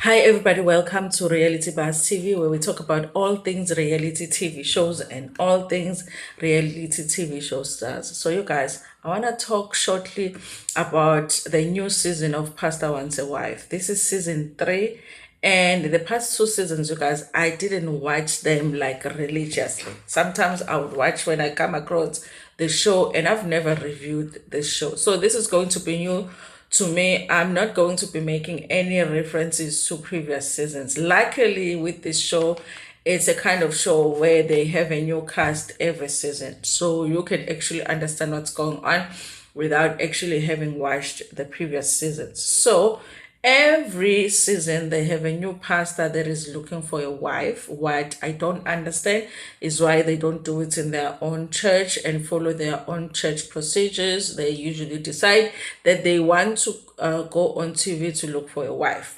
Hi, everybody. Welcome to Reality Buzz TV, where we talk about all things reality TV shows and all things reality TV show stars. So, you guys, I want to talk shortly about the new season of Pastor Wants a Wife. This is season 3. And the past 2 seasons, you guys, I didn't watch them like religiously. Sometimes I would watch when I come across the show, and I've never reviewed the show. So, this is going to be new to me. I'm not going to be making any references to previous seasons. Luckily, with this show, it's a kind of show where they have a new cast every season. So you can actually understand what's going on without actually having watched the previous seasons. So every season they have a new pastor that is looking for a wife. What I don't understand is why they don't do it in their own church and follow their own church procedures. They usually decide that they want to go on TV to look for a wife.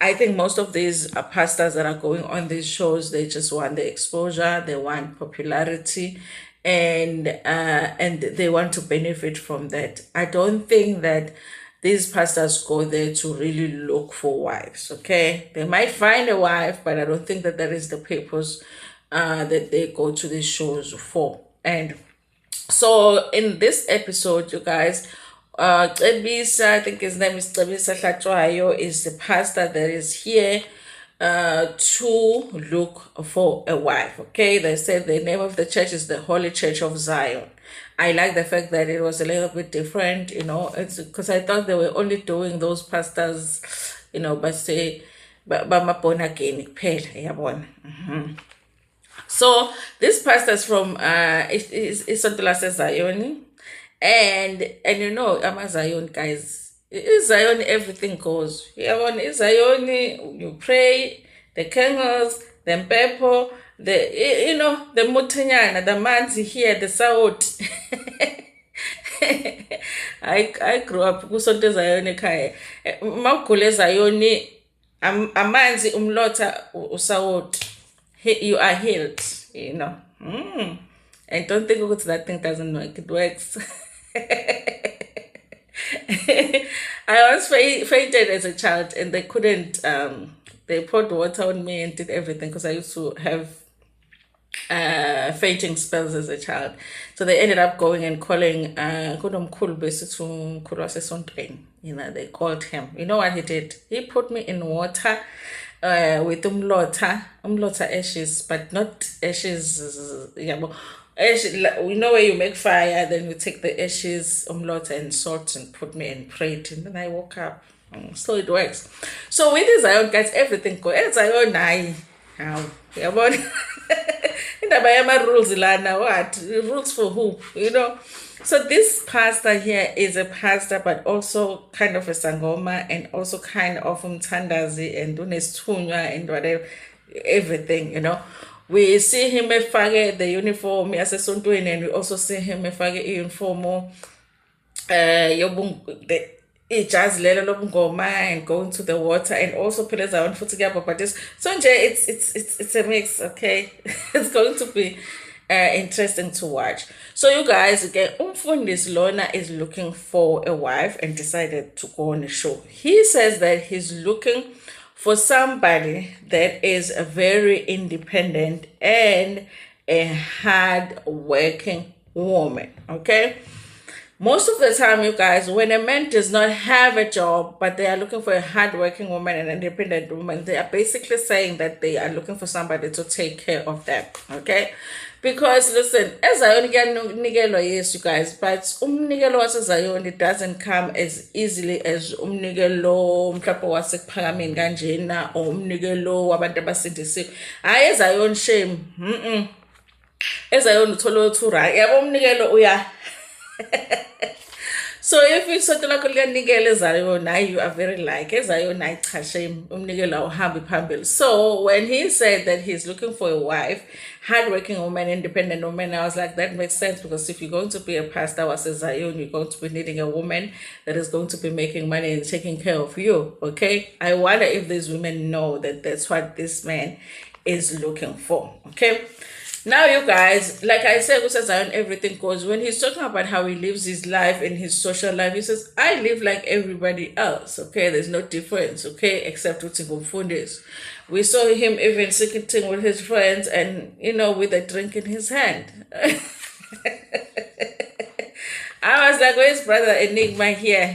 I think most of these pastors that are going on these shows, they just want the exposure, they want popularity, and they want to benefit from that. I don't think that these pastors go there to really look for wives. Okay, they might find a wife, but I don't think that that is the purpose that they go to these shows for. And so in this episode, you guys, Cebisa, I think his name is Cebisa Hlatshwayo, is the pastor that is here to look for a wife. Okay, they said the name of the church is the Holy Church of Zion. I like the fact that it was a little bit different, it's because I thought they were only doing those pastors, but say, but born again, pale, so this pastor is from Isontola Zion, and Zion guys, in Zion everything goes. In Zion you pray, the camels, the pepper, the mutanyana, the manzi here, the south. I grew up kusonto Zion ekhaya. Mawugule Zion amanzi umlotha usawoti. You are healed. And don't think that thing doesn't work. It works. I once fainted as a child, and they couldn't. They poured water on me and did everything because I used to have fainting spells as a child. So they ended up going and calling Kunomkhulu besithi umkhulu wasesontweni. They called him. You know what he did? He put me in water with umlotha ashes, but not ashes. Ashes, where you make fire, then you take the ashes, umlotha and salt, and put me and prayed, and then I woke up. So it works. So with this Zion guys, everything goes. Zion nayi. How? Yabona? Indaba yama rules lana, what? Rules for who? So this pastor here is a pastor, but also kind of a sangoma, and also kind of umthandazi and unesithunywa and whatever, everything. We see him efake the uniform yasesontweni, and we also see him efake uniform ijazi lelo lobungoma and going to the water, and also phela Zion futhi kuyabhabhadisa. So nje it's a mix, okay? It's going to be interesting to watch. So you guys, again, Umfundisi Lona is looking for a wife and decided to go on a show. He says that he's looking for somebody that is a very independent and a hard-working woman, okay? Most of the time, you guys, when a man does not have a job, but they are looking for a hardworking woman and an independent woman, they are basically saying that they are looking for somebody to take care of them, okay? Because, listen, as Zion nikelwa, yes, you guys, but umnikelo wase it doesn't come as easily as umnikelo mhlawumbe wasekuphakameni kanjena, or umnikelo wabantu abasindisiwe. Hayi, eZion shame. eZion uthola uthura. Yabo umnikelo uya. So if you sort of like you are very like so when he said that he's looking for a wife, hardworking woman, independent woman, I was like, that makes sense, because if you're going to be a pastor was a Zion, you're going to be needing a woman that is going to be making money and taking care of you. Okay, I wonder if these women know that that's what this man is looking for. Okay, Now, you guys, like I said, Zion, everything goes. When he's talking about how he lives his life and his social life, he says, I live like everybody else, okay? There's no difference, okay? Except with Fundis. We saw him even sitting with his friends and, with a drink in his hand. I was like, where's brother Enigma here,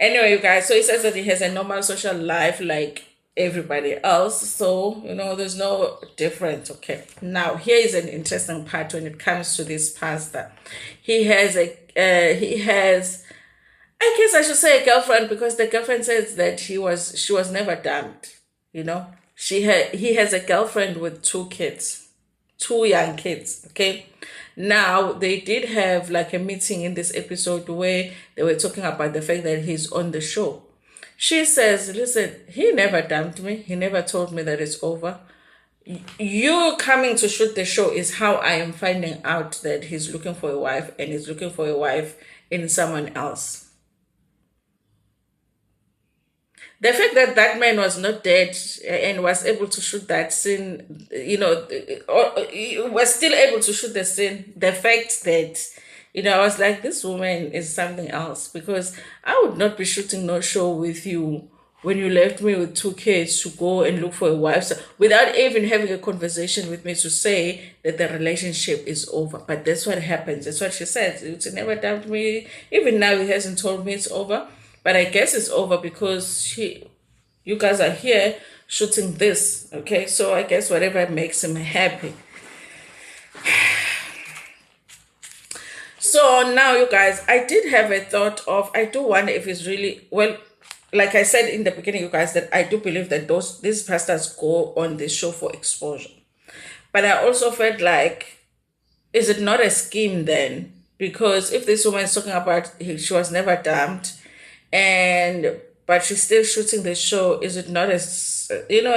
Anyway, you guys, so he says that he has a normal social life like everybody else. So, there's no difference. Okay. Now, here is an interesting part when it comes to this pastor. He has I guess I should say a girlfriend, because the girlfriend says that she was never dumped, he has a girlfriend with 2 kids, 2 young kids, okay? Now, they did have like a meeting in this episode where they were talking about the fact that he's on the show. She says, listen, he never dumped me. He never told me that it's over. You coming to shoot the show is how I am finding out that he's looking for a wife, and he's looking for a wife in someone else. The fact that that man was not dead and was able to shoot that scene, was still able to shoot the scene. The fact that, I was like, this woman is something else, because I would not be shooting no show with you when you left me with 2 kids to go and look for a wife, so, without even having a conversation with me to say that the relationship is over. But that's what happens. That's what she says. It's never dumped me. Even now, he hasn't told me it's over. But I guess it's over because you guys are here shooting this, okay? So I guess whatever makes him happy. So now, you guys, I did have a thought of, I do wonder if it's really, well, like I said in the beginning, you guys, that I do believe that these pastors go on this show for exposure. But I also felt like, is it not a scheme then? Because if this woman is talking about she was never dumped, but she's still shooting the show, is it not a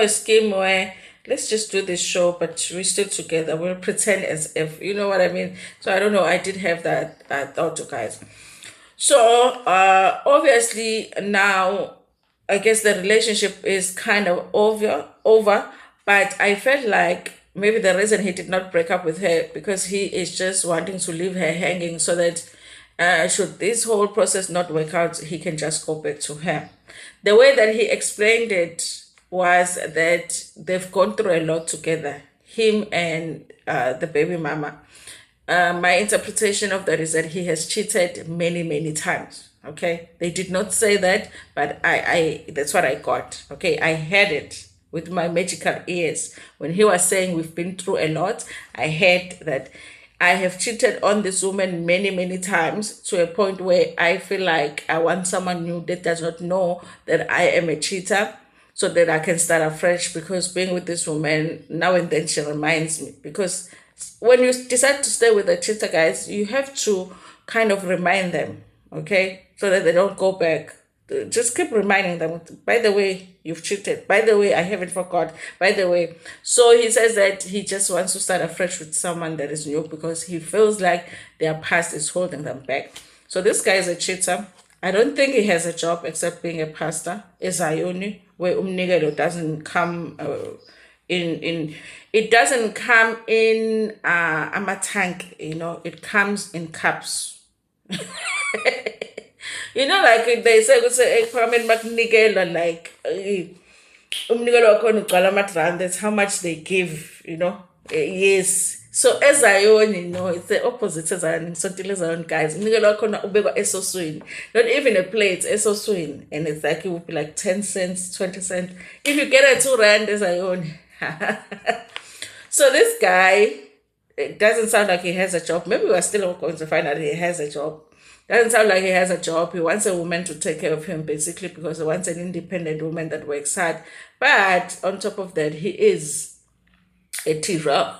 scheme where let's just do this show, but we're still together, we'll pretend as if, you know what I mean? So I don't know, I did have that thought, you guys. So obviously now I guess the relationship is kind of over, but I felt like maybe the reason he did not break up with her, because he is just wanting to leave her hanging, so that should this whole process not work out, he can just go back to her. The way that he explained it was that they've gone through a lot together, him and the baby mama. My interpretation of that is that he has cheated many, many times. Okay, they did not say that, but I that's what I got. Okay, I heard it with my magical ears when he was saying we've been through a lot. I heard that I have cheated on this woman many, many times, to a point where I feel like I want someone new that does not know that I am a cheater, so that I can start afresh, because being with this woman, now and then she reminds me. Because when you decide to stay with a cheater, guys, you have to kind of remind them, okay? So that they don't go back. Just keep reminding them, by the way, you've cheated. By the way, I haven't forgot. By the way. So he says that he just wants to start afresh with someone that is new, because he feels like their past is holding them back. So this guy is a cheater. I don't think he has a job except being a pastor. Ezayoni, where umnikelo doesn't come it doesn't come in a tank, it comes in cups. Like they say, like that's how much they give, yes. So Zion, it's the opposite to Zion. So Zion, guys, not even a plate, esoswin, and it's like it would be like 10 cents, 20 cents. If you get a 2 rand, Zion. So this guy, it doesn't sound like he has a job. Maybe we're still going to find out he has a job. Doesn't sound like he has a job. He wants a woman to take care of him, basically, because he wants an independent woman that works hard. But on top of that, he is a tearer.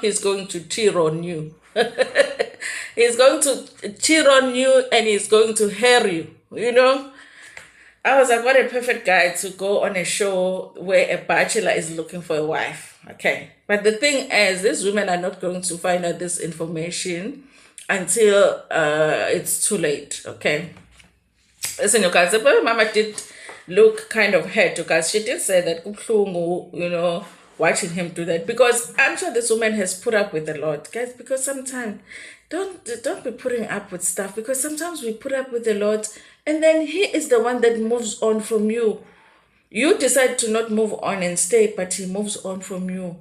He's going to tear on you. He's going to tear on you, and he's going to hair you, I was like, what a perfect guy to go on a show where a bachelor is looking for a wife. Okay. But the thing is, these women are not going to find out this information until it's too late. Okay. Listen, you guys, the baby mama did look kind of hurt, because she did say that, watching him do that, because I'm sure this woman has put up with a lot, guys. Because sometimes don't be putting up with stuff, because sometimes we put up with a lot, and then he is the one that moves on from you. You decide to not move on and stay, but he moves on from you.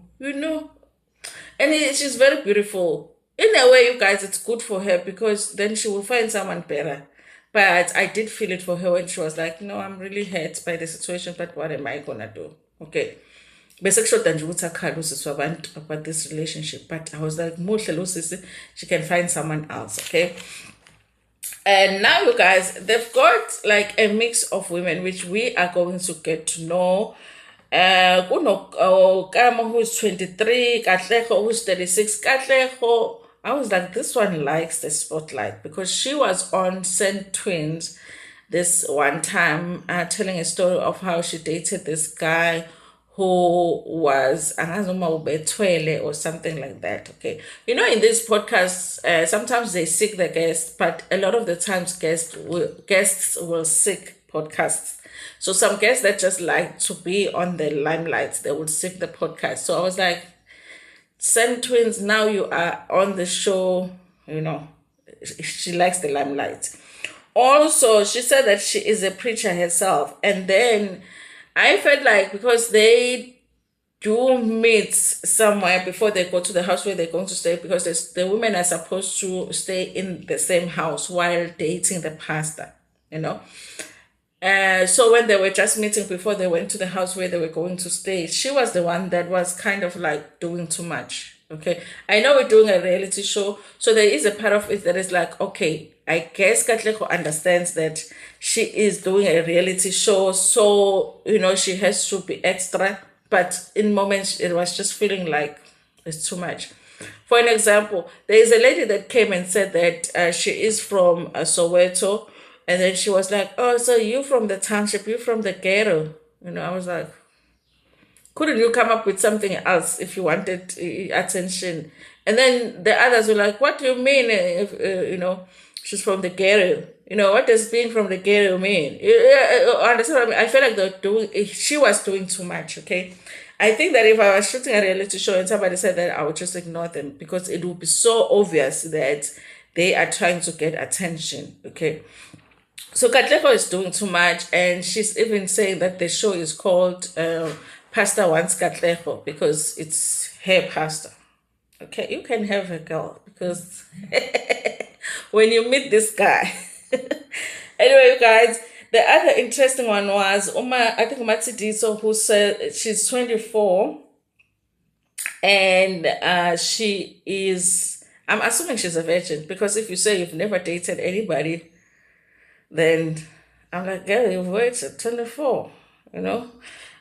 And she's very beautiful. In a way, you guys, it's good for her, because then she will find someone better. But I did feel it for her when she was like, no, I'm really hurt by the situation, but what am I gonna do? Okay. Bese kushoda nje ukuthi akhale usisi wabantu about this relationship, but I was like, muhle lo sisi, she can find someone else. Okay. And now, you guys, they've got like a mix of women, which we are going to get to know. Kamo, who's 23, Katleho, who's 36. Katleho, I was like, this one likes the spotlight, because she was on St. Twins this one time, telling a story of how she dated this guy who was or something like that. Okay, in these podcasts, sometimes they seek the guest, but a lot of the times guests will seek podcasts. So some guests that just like to be on the limelight, they would seek the podcast. So I was like, St. Twins, now you are on the show. She likes the limelight. Also, she said that she is a preacher herself, and then I felt like, because they do meet somewhere before they go to the house where they're going to stay, because the women are supposed to stay in the same house while dating the pastor, So when they were just meeting before they went to the house where they were going to stay, she was the one that was kind of like doing too much. Okay, I know we're doing a reality show, so there is a part of it that is like, okay, I guess Katlego understands that she is doing a reality show, so she has to be extra. But in moments, it was just feeling like it's too much. For an example, there is a lady that came and said that she is from Soweto, and then she was like, "Oh, so you from the township? You from the ghetto?" I was like, couldn't you come up with something else if you wanted attention? And then the others were like, what do you mean if, she's from the ghetto? What does being from the ghetto mean? Understand what I mean? I feel like she was doing too much, okay? I think that if I was shooting a reality show and somebody said that, I would just ignore them, because it would be so obvious that they are trying to get attention, okay? So Katlego is doing too much, and she's even saying that the show is called Pastor Wants Katlego because it's her pastor. Okay, you can have a girl, because when you meet this guy. Anyway, you guys, the other interesting one was I think Matidiso, who said she's 24, and she is, I'm assuming she's a virgin, because if you say you've never dated anybody, then I'm like, girl, you've waited 24,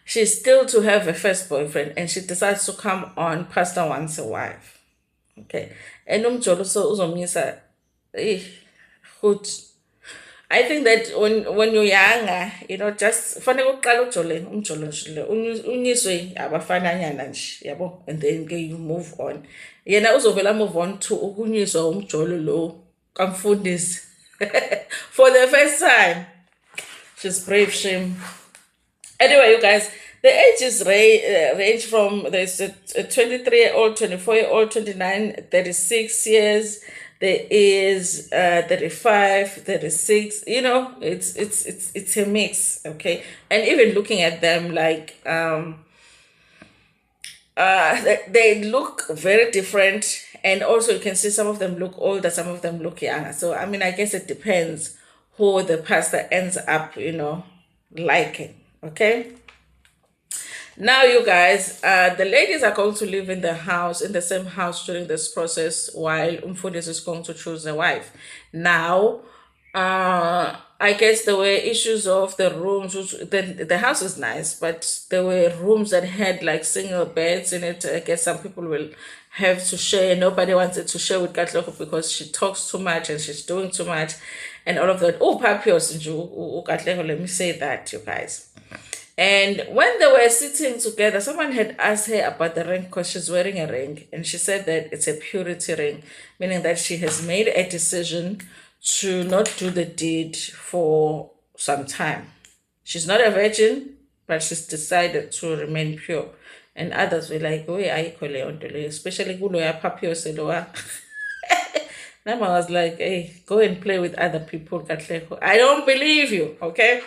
She's still to have a first boyfriend, and she decides to come on Pastor Wants a Wife. Okay. And so uzomisa good. I think that when you're younger, just fanele uqala ujole umjolo nje unyiswe abafananyana nje, yabo, and then you move on. Yena uzovela move on to ukunyiswa umjolo lo kamfundisi for the first time. She's brave, shame. Anyway, you guys, the ages range from there's a 23-year-old, 24-year-old, 29, 36 years. There is 35, 36. It's a mix, okay. And even looking at them, like they look very different, and also you can see some of them look older, some of them look younger. So I mean, I guess it depends who the pastor ends up, liking. Okay. Now, you guys, the ladies are going to live in the same house during this process, while Umfundis is going to choose a wife. Now, I guess there were issues of the rooms. The house is nice, but there were rooms that had like single beds in it. I guess some people will have to share. Nobody wanted to share with Katlego because she talks too much and she's doing too much and all of that. Oh, Papios, Katlego, let me say that, you guys. And when they were sitting together, someone had asked her about the ring because she's wearing a ring. And she said that it's a purity ring, meaning that she has made a decision to not do the deed for some time. She's not a virgin, but she's decided to remain pure. And others were like, where are you, especially Guloya Papio Sedoa. Nama was like, hey, go and play with other people, Katlego. I don't believe you, okay?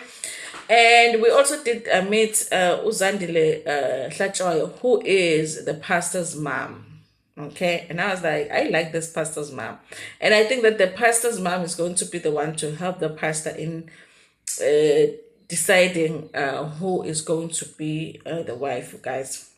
And we also did meet Uzandile Hlachoyo, who is the pastor's mom. Okay, and I was like, I like this pastor's mom. And I think that the pastor's mom is going to be the one to help the pastor in deciding who is going to be the wife, you guys.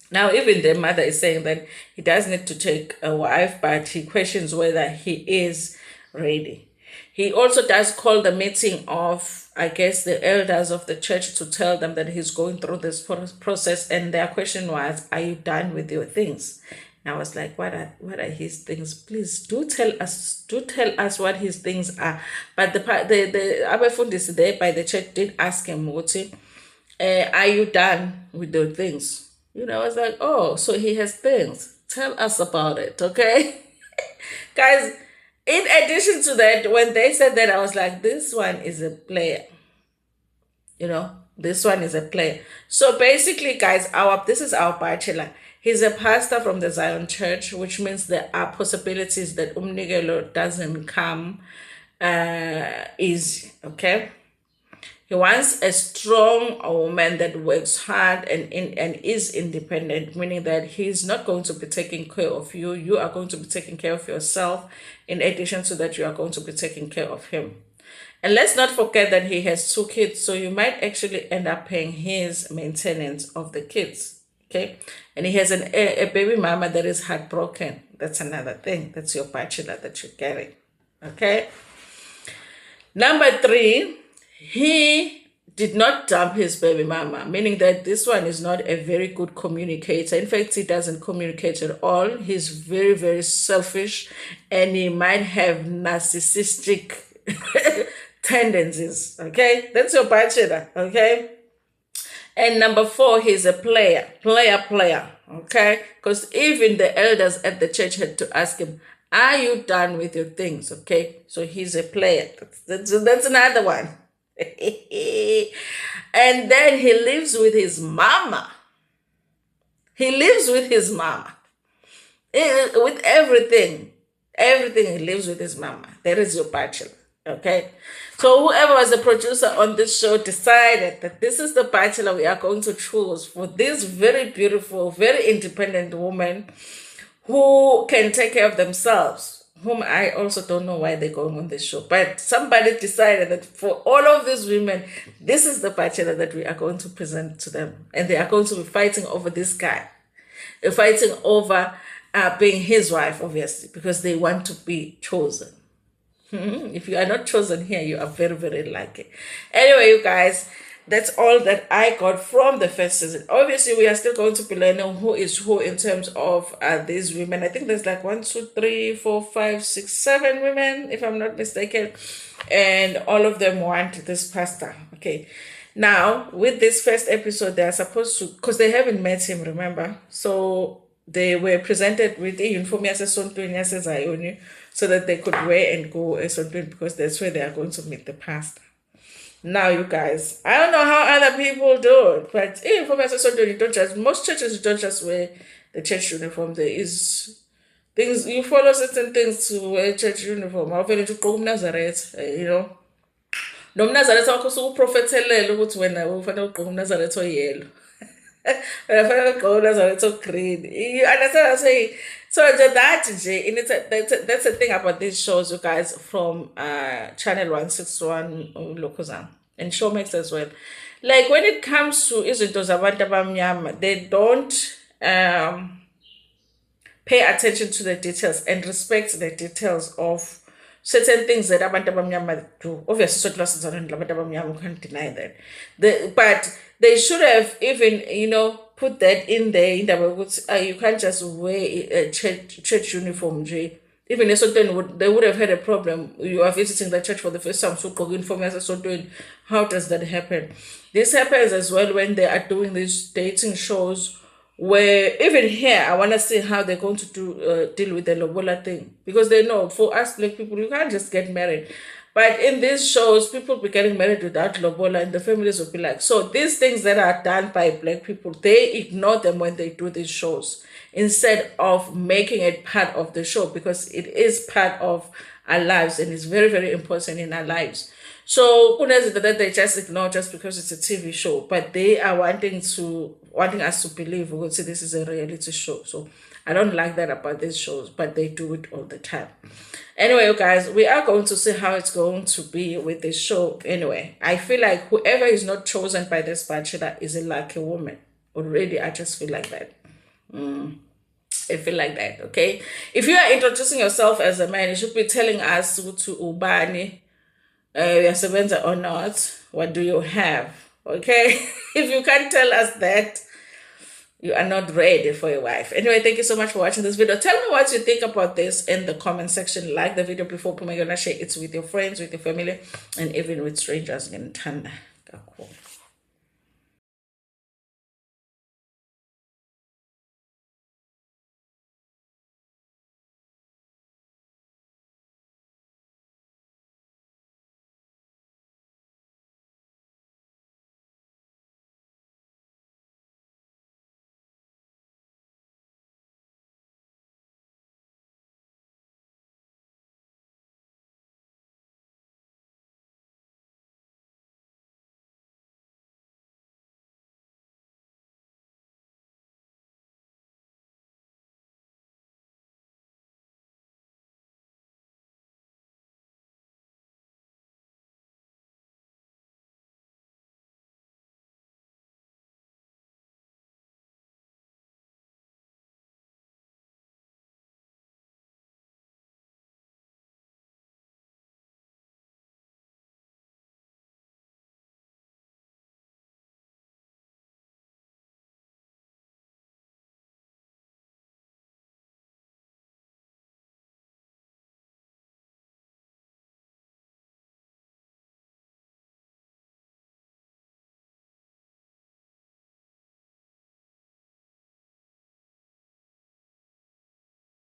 Now, even the mother is saying that he does need to take a wife, but he questions whether he is ready. He also does call the meeting of, I guess, the elders of the church to tell them that he's going through this process. And their question was, are you done with your things? And I was like, what are his things? Please do tell us what his things are. But the Abefundis there by the church did ask him, are you done with your things? I was like, oh, so he has things. Tell us about it, okay? Guys, in addition to that, when they said that, I was like, this one is a player. This one is a player. So basically, guys, this is our bachelor. He's a pastor from the Zion Church, which means there are possibilities that Umnigelo doesn't come easy, okay? He wants a strong woman that works hard and is independent, meaning that he's not going to be taking care of you. You are going to be taking care of yourself. In addition to that, you are going to be taking care of him. And let's not forget that he has 2 kids, so you might actually end up paying his maintenance of the kids, okay? And he has a baby mama that is heartbroken. That's another thing. That's your bachelor that you're getting, okay? Number 3, he did not dump his baby mama, meaning that this one is not a very good communicator. In fact, he doesn't communicate at all. He's very, very selfish, and he might have narcissistic tendencies, okay? That's your bachelor, okay? And number 4, he's a player, okay? Because even the elders at the church had to ask him, are you done with your things, okay? So he's a player. That's another one. And then he lives with his mama. With everything he lives with his mama. That is your bachelor, okay? So whoever was the producer on this show decided that this is the bachelor we are going to choose for this very beautiful, very independent woman who can take care of themselves, whom I also don't know why they're going on this show. But somebody decided that for all of these women, this is the bachelor that we are going to present to them. And they are going to be fighting over this guy. They're fighting over being his wife, obviously, because they want to be chosen. If you are not chosen here, you are very, very lucky. Anyway, you guys, that's all that I got from the first season. Obviously, we are still going to be learning who is who in terms of these women. I think there's like 1, 2, 3, 4, 5, 6, 7 women, if I'm not mistaken. And all of them want this pastor. Okay. Now, with this first episode, they are supposed to, because they haven't met him, remember? So they were presented with a uniform so that they could wear and go because that's where they are going to meet the pastor. Now, you guys, I don't know how other people do it, but most churches, you don't just wear the church uniform. There is things, you follow certain things to wear church uniform. I'll to go Nazareth, No Nazareth, I'll go prophet when I will find out Nazareth or yellow. When I find out Nazareth or green. You understand what I'm saying? So that's the thing about these shows, you guys, from channel 161 Locozan and Showmax as well. Like when it comes to izinto zabantu abamnyama, they don't pay attention to the details and respect the details of certain things that abantu abamnyama do. Obviously, abantu abamnyama, we can't deny that. But they should have even, put that in there. You can't just wear a church uniform. Even if they would have had a problem. You are visiting the church for the first time, so uniform as how does that happen? This happens as well when they are doing these dating shows. Where even here, I want to see how they're going to deal with the lobola thing, because they know for us black people, you can't just get married. But in these shows, people be getting married without lobola, and the families will be like, so these things that are done by black people, they ignore them when they do these shows instead of making it part of the show, because it is part of our lives and it's very, very important in our lives. So kunezinto that they just ignore just because it's a TV show, but they are wanting us to believe ukuthi this is a reality show. So I don't like that about these shows, but they do it all the time. Anyway, you guys, we are going to see how it's going to be with this show. Anyway, I feel like whoever is not chosen by this bachelor is a lucky woman. Already, I just feel like that. I feel like that, okay? If you are introducing yourself as a man, you should be telling us to ubani, yasebenza or not. What do you have? Okay? If you can't tell us that, you are not ready for your wife. Anyway, thank you so much for watching this video. Tell me what you think about this in the comment section. Like the video before share it with your friends, with your family, and even with strangers.